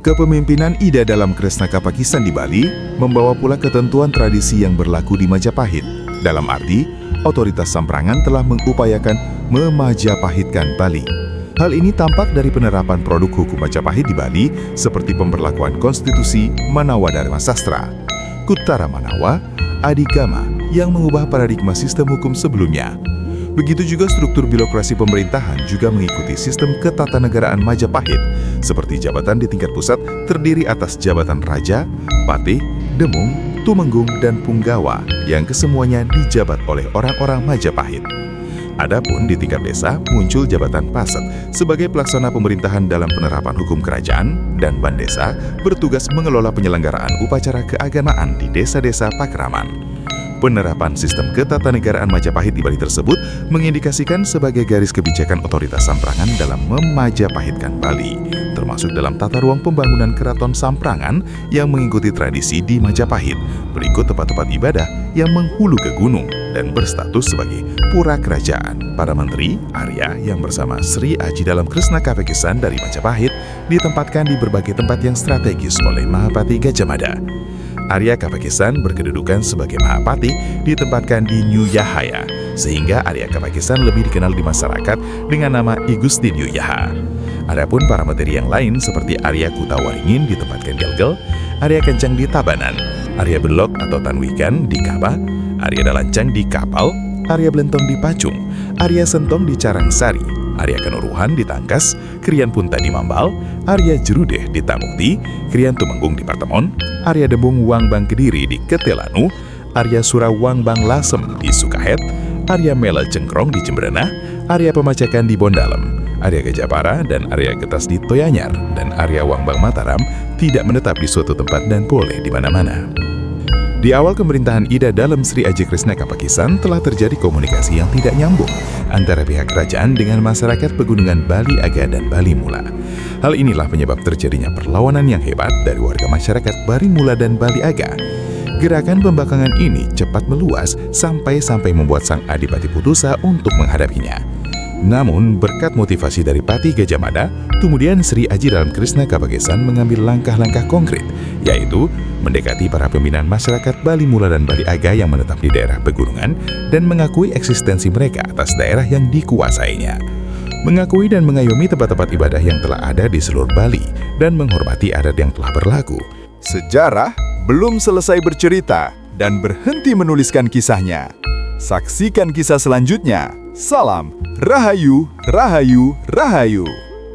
Kepemimpinan Ida dalam Kresna Kapakisan di Bali membawa pula ketentuan tradisi yang berlaku di Majapahit. Dalam arti, otoritas Samprangan telah mengupayakan memajapahitkan Bali. Hal ini tampak dari penerapan produk hukum Majapahit di Bali seperti pemberlakuan konstitusi Manawa Dharma Sastra, Kuttara Manawa, Adigama yang mengubah paradigma sistem hukum sebelumnya. Begitu juga struktur birokrasi pemerintahan juga mengikuti sistem ketatanegaraan Majapahit, seperti jabatan di tingkat pusat terdiri atas jabatan Raja, Patih, Demung, Tumenggung, dan Punggawa yang kesemuanya dijabat oleh orang-orang Majapahit. Adapun di tingkat desa muncul jabatan Paset sebagai pelaksana pemerintahan dalam penerapan hukum kerajaan, dan Bandesa bertugas mengelola penyelenggaraan upacara keagamaan di desa-desa Pakraman. Penerapan sistem ketatanegaraan Majapahit di Bali tersebut mengindikasikan sebagai garis kebijakan otoritas Samprangan dalam memajapahitkan Bali, termasuk dalam tata ruang pembangunan keraton Samprangan yang mengikuti tradisi di Majapahit, berikut tempat-tempat ibadah yang menghulu ke gunung dan berstatus sebagai pura kerajaan. Para menteri, Arya yang bersama Sri Aji dalam Kresna Kapakisan dari Majapahit ditempatkan di berbagai tempat yang strategis oleh Mahapati Gajah Mada. Arya Kapakisan berkedudukan sebagai Mahapati ditempatkan di New Yahaya, sehingga Arya Kapakisan lebih dikenal di masyarakat dengan nama I Gusti New Yaha. Adapun para menteri yang lain seperti Arya Kutawaringin ditempatkan di Gelgel, Arya Kencang di Tabanan, Arya Belok atau Tanwikan di Kaba, Arya Dalancang di Kapal, Arya Blentong di Pacung, Arya Sentong di Carangsari, Arya Kenuruhan di Tangkas, Krian Punta di Mambal, Arya Jerudeh di Tamukti, Krian Tumenggung di Partemon, Arya Dembung Wangbang Kediri di Ketelanu, Arya Sura Wangbang Lasem di Sukahet, Arya Mela Cengkrong di Jembrana, Arya Pemacakan di Bondalem, Arya Gajapara dan Arya Getas di Toyanyar, dan Arya Wangbang Mataram tidak menetap di suatu tempat dan boleh di mana-mana. Di awal pemerintahan Ida dalam Sri Aji Kresna Kapakisan telah terjadi komunikasi yang tidak nyambung antara pihak kerajaan dengan masyarakat pegunungan Bali Aga dan Bali Mula. Hal inilah penyebab terjadinya perlawanan yang hebat dari warga masyarakat Bali Mula dan Bali Aga. Gerakan pembangkangan ini cepat meluas sampai membuat sang Adipati Putusa untuk menghadapinya. Namun, berkat motivasi dari Patih Gajah Mada, kemudian Sri Aji dalam Kresna Kapakisan mengambil langkah-langkah konkret, yaitu mendekati para pimpinan masyarakat Bali Mula dan Bali Aga yang menetap di daerah pegunungan dan mengakui eksistensi mereka atas daerah yang dikuasainya. Mengakui dan mengayomi tempat-tempat ibadah yang telah ada di seluruh Bali dan menghormati adat yang telah berlaku. Sejarah belum selesai bercerita dan berhenti menuliskan kisahnya. Saksikan kisah selanjutnya. Salam Rahayu, Rahayu, Rahayu.